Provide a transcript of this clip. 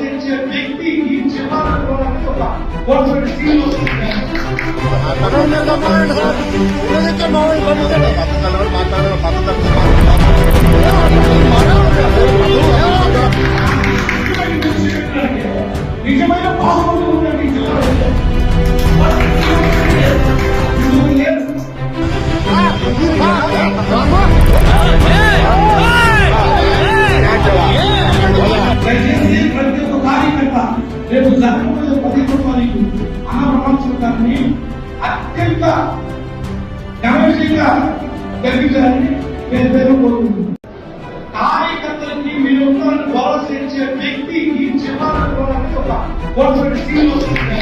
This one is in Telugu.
భరోసించే వ్యక్తి ఈ చివరకు ఒక కోర్టు సీన్ వస్తుంది. నిజమైన బాహుబలి ఉందండి ఈ జిల్లాలో. దయచేసి ప్రతి ఒక్క కార్యకర్త రేపు జరగబోయే 11వ తారీఖు అన్నప్రమాణాన్ని అత్యంత ఘనవిజయంగా జరిపించాలని నేను పేరు కోరుకుంటున్నాను. కార్యకర్తలకి మీరు గౌరవించే వ్యక్తి ఈ చివరకు ఒక కోర్టు సీన్ వస్తుంది.